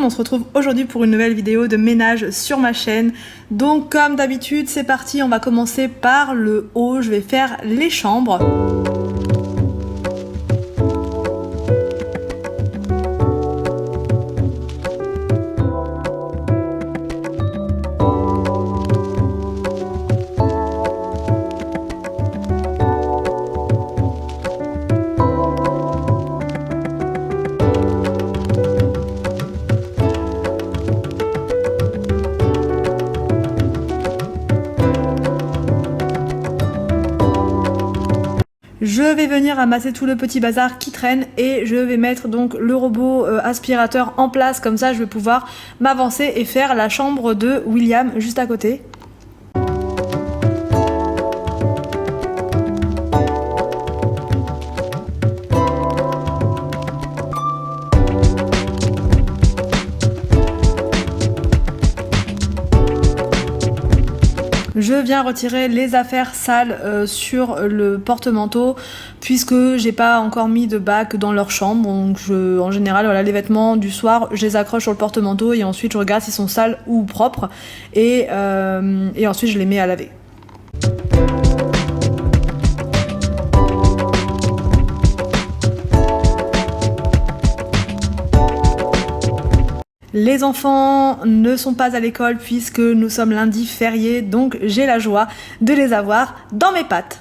monde, on se retrouve aujourd'hui pour une nouvelle vidéo de ménage sur ma chaîne. Donc comme d'habitude, c'est parti, on va commencer par le haut, je vais faire les chambres. Je vais venir ramasser tout le petit bazar qui traîne et je vais mettre donc le robot aspirateur en place, comme ça je vais pouvoir m'avancer et faire la chambre de William juste à côté. Je viens retirer les affaires sales sur le porte-manteau puisque j'ai pas encore mis de bac dans leur chambre. Donc en général, voilà, les vêtements du soir, je les accroche sur le porte-manteau et ensuite je regarde s'ils sont sales ou propres et ensuite je les mets à laver. Les enfants ne sont pas à l'école puisque nous sommes lundi férié, donc j'ai la joie de les avoir dans mes pattes.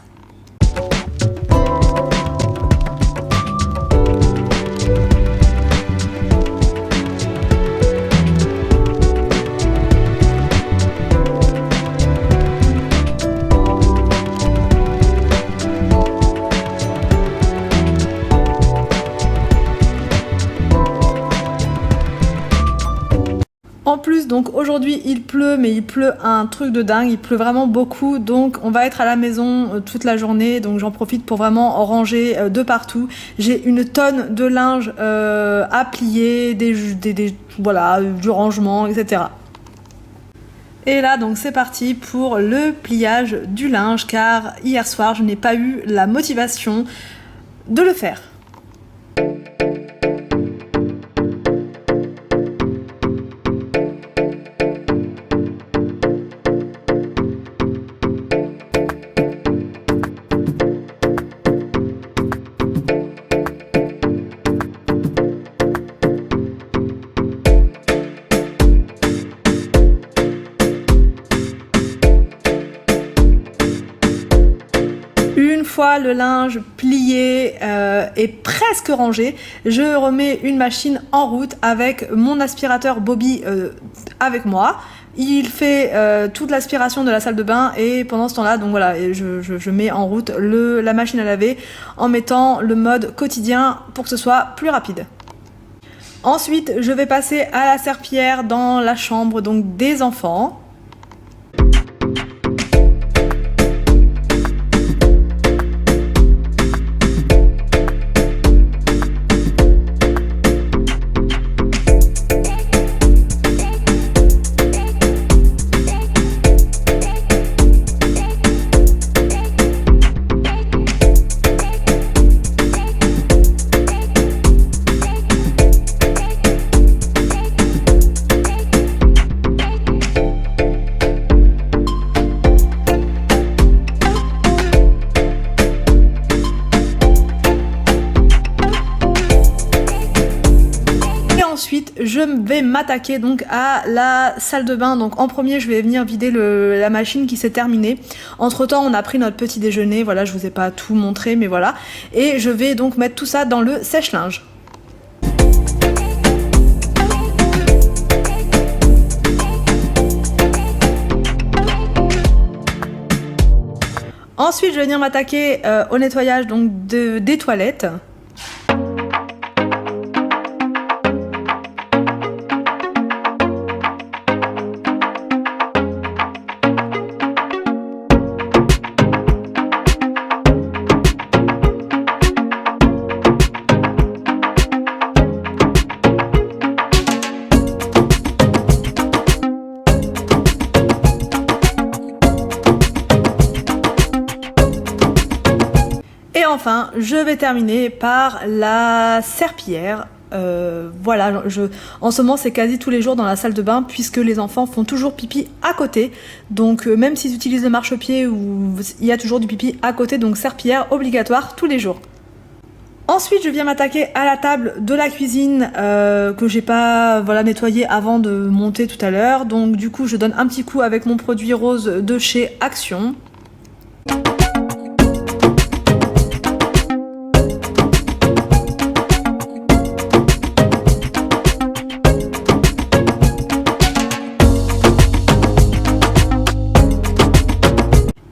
En plus, donc aujourd'hui il pleut, mais il pleut un truc de dingue, il pleut vraiment beaucoup, donc on va être à la maison toute la journée, donc j'en profite pour vraiment ranger de partout. J'ai une tonne de linge à plier, voilà, du rangement, etc. Et là donc c'est parti pour le pliage du linge, car hier soir je n'ai pas eu la motivation de le faire. Une fois le linge plié et presque rangé, je remets une machine en route avec mon aspirateur Bobby avec moi. Il fait toute l'aspiration de la salle de bain et pendant ce temps-là, donc voilà, je mets en route la machine à laver en mettant le mode quotidien pour que ce soit plus rapide. Ensuite, je vais passer à la serpillière dans la chambre donc des enfants. Ensuite, je vais m'attaquer donc à la salle de bain. Donc en premier, je vais venir vider la machine qui s'est terminée. Entre temps, on a pris notre petit déjeuner. Voilà, je vous ai pas tout montré, mais voilà. Et je vais donc mettre tout ça dans le sèche-linge. Ensuite, je vais venir m'attaquer au nettoyage donc des toilettes. Et enfin, je vais terminer par la serpillière Voilà, en ce moment c'est quasi tous les jours dans la salle de bain puisque les enfants font toujours pipi à côté. Donc même s'ils utilisent le marchepied, il y a toujours du pipi à côté, donc serpillière obligatoire tous les jours. Ensuite, je viens m'attaquer à la table de la cuisine que j'ai pas nettoyée avant de monter tout à l'heure. Donc du coup, je donne un petit coup avec mon produit rose de chez Action.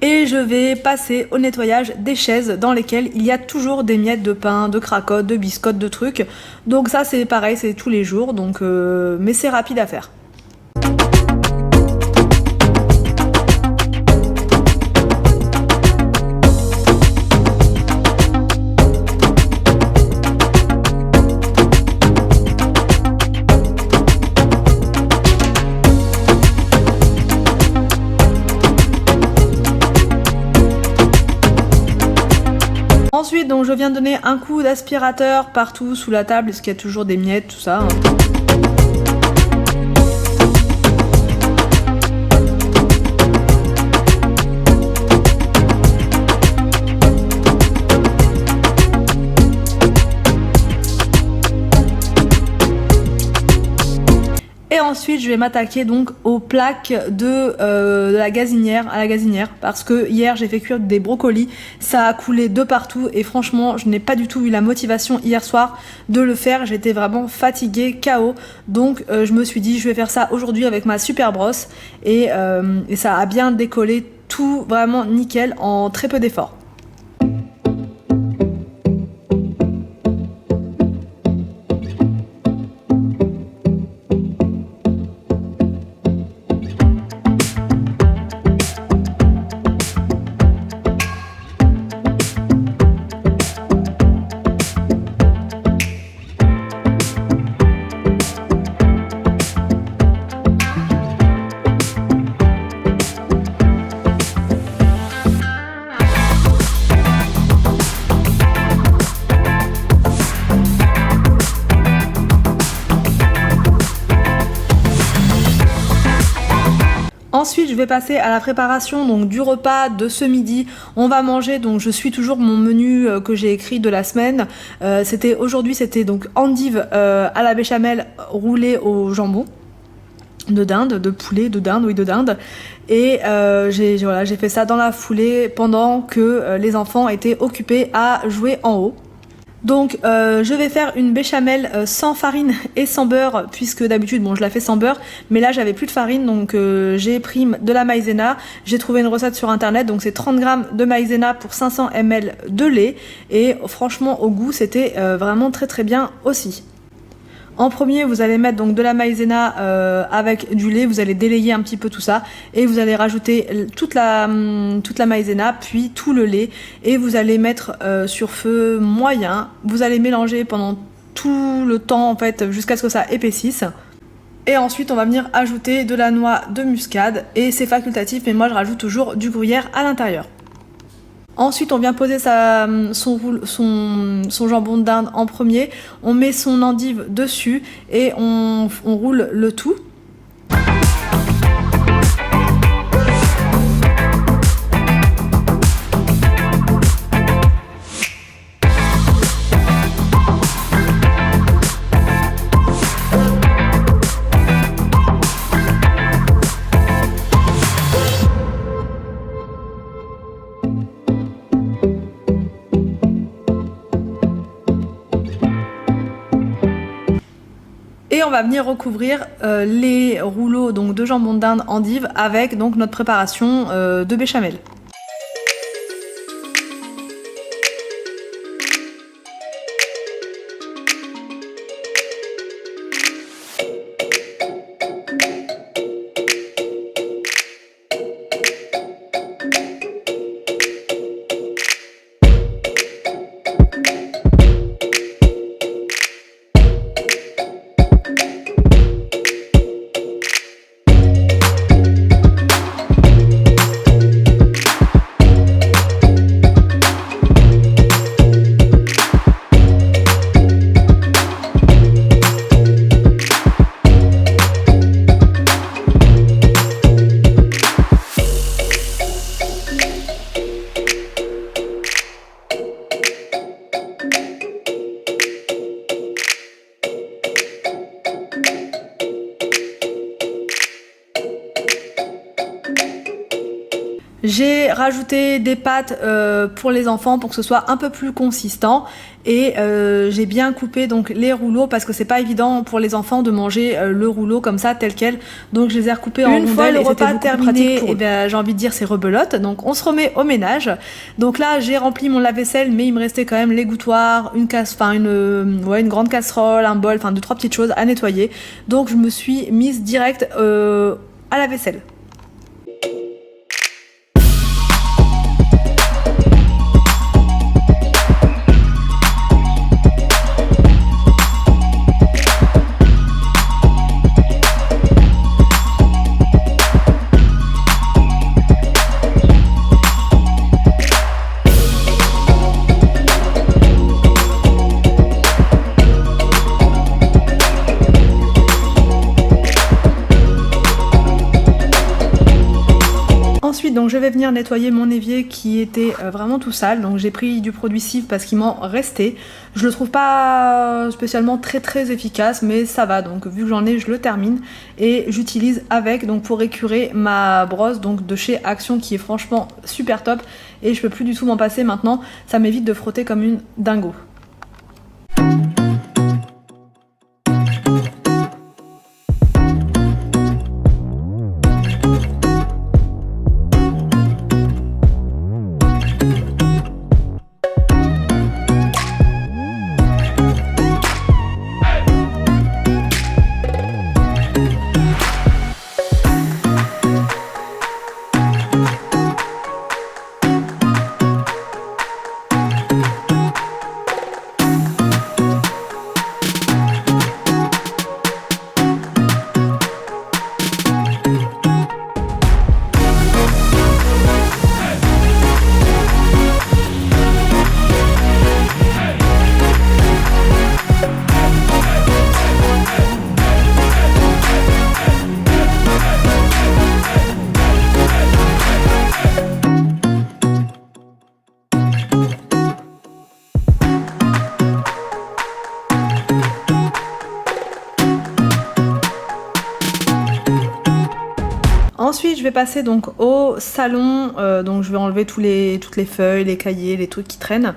Et je vais passer au nettoyage des chaises dans lesquelles il y a toujours des miettes de pain, de cracottes, de biscottes, de trucs. Donc ça c'est pareil, c'est tous les jours, mais c'est rapide à faire. Ensuite, donc, je viens donner un coup d'aspirateur partout sous la table, parce qu'il y a toujours des miettes, tout ça. Et ensuite, je vais m'attaquer donc aux plaques de la gazinière, parce que hier j'ai fait cuire des brocolis, ça a coulé de partout et franchement, je n'ai pas du tout eu la motivation hier soir de le faire, j'étais vraiment fatiguée, KO. Donc je me suis dit, je vais faire ça aujourd'hui avec ma super brosse et ça a bien décollé, tout vraiment nickel en très peu d'efforts. Ensuite, je vais passer à la préparation donc du repas de ce midi. On va manger, donc je suis toujours mon menu que j'ai écrit de la semaine. Aujourd'hui, c'était donc endives à la béchamel roulée au jambon de dinde, de poulet, de dinde, oui de dinde. Et j'ai fait ça dans la foulée pendant que les enfants étaient occupés à jouer en haut. Donc je vais faire une béchamel sans farine et sans beurre, puisque d'habitude je la fais sans beurre, mais là j'avais plus de farine, donc j'ai pris de la maïzena. J'ai trouvé une recette sur internet, donc c'est 30 g de maïzena pour 500 ml de lait, et franchement au goût c'était vraiment très très bien aussi. En premier, vous allez mettre donc de la maïzena avec du lait, vous allez délayer un petit peu tout ça et vous allez rajouter toute la maïzena puis tout le lait et vous allez mettre sur feu moyen. Vous allez mélanger pendant tout le temps en fait jusqu'à ce que ça épaississe. Et ensuite, on va venir ajouter de la noix de muscade et c'est facultatif, mais moi je rajoute toujours du gruyère à l'intérieur. Ensuite, on vient poser son jambon de dinde en premier, on met son endive dessus et on roule le tout. Et on va venir recouvrir les rouleaux donc, de jambon de dinde endive avec donc, notre préparation de béchamel. J'ai rajouté des pâtes pour les enfants pour que ce soit un peu plus consistant et j'ai bien coupé donc les rouleaux parce que c'est pas évident pour les enfants de manger le rouleau comme ça tel quel, donc je les ai recoupés en rondelles. Une fois le repas terminé, et ben, j'ai envie de dire c'est rebelote, donc on se remet au ménage. Donc là j'ai rempli mon lave-vaisselle, mais il me restait quand même l'égouttoir, une grande casserole, un bol, enfin 2-3 petites choses à nettoyer, donc je me suis mise direct à la vaisselle. Ensuite, donc je vais venir nettoyer mon évier qui était vraiment tout sale, donc j'ai pris du produit Cif parce qu'il m'en restait. Je le trouve pas spécialement très efficace, mais ça va, donc vu que j'en ai, je le termine et j'utilise avec donc pour écurer ma brosse donc de chez Action qui est franchement super top et je peux plus du tout m'en passer maintenant, ça m'évite de frotter comme une dingo. Ensuite, je vais passer donc au salon, donc je vais enlever toutes les feuilles, les cahiers, les trucs qui traînent,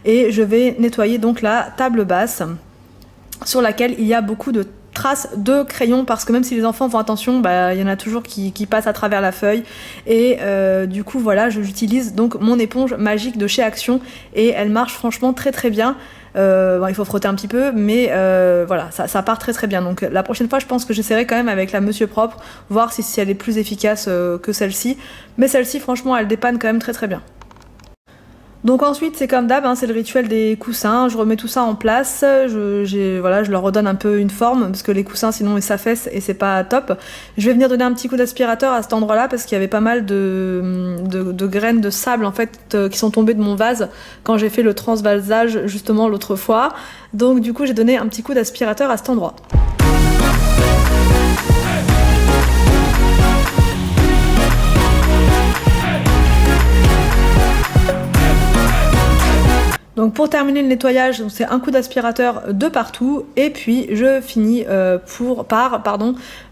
et je vais nettoyer donc la table basse sur laquelle il y a beaucoup de traces de crayon parce que même si les enfants font attention, bah, il y en a toujours qui passent à travers la feuille et du coup voilà, j'utilise donc mon éponge magique de chez Action et elle marche franchement très bien. Bon, il faut frotter un petit peu, mais voilà, ça part très bien. Donc la prochaine fois, je pense que j'essaierai quand même avec la Monsieur Propre, voir si elle est plus efficace que celle-ci. Mais celle-ci, franchement, elle dépanne quand même très bien. Donc ensuite, c'est comme d'hab, hein, c'est le rituel des coussins. Je remets tout ça en place, je leur redonne un peu une forme, parce que les coussins, sinon, ils s'affaissent et c'est pas top. Je vais venir donner un petit coup d'aspirateur à cet endroit-là, parce qu'il y avait pas mal de graines de sable, en fait, qui sont tombées de mon vase quand j'ai fait le transvasage, justement, l'autre fois. Donc du coup, j'ai donné un petit coup d'aspirateur à cet endroit. Donc pour terminer le nettoyage, c'est un coup d'aspirateur de partout et puis je finis par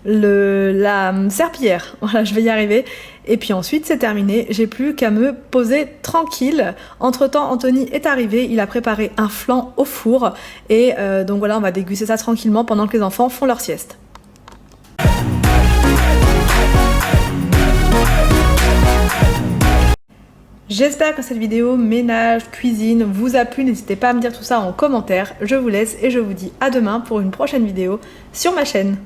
la serpillière. Voilà, je vais y arriver. Et puis ensuite c'est terminé, j'ai plus qu'à me poser tranquille. Entre temps, Anthony est arrivé, il a préparé un flan au four et donc voilà, on va déguster ça tranquillement pendant que les enfants font leur sieste. J'espère que cette vidéo ménage, cuisine vous a plu, n'hésitez pas à me dire tout ça en commentaire. Je vous laisse et je vous dis à demain pour une prochaine vidéo sur ma chaîne.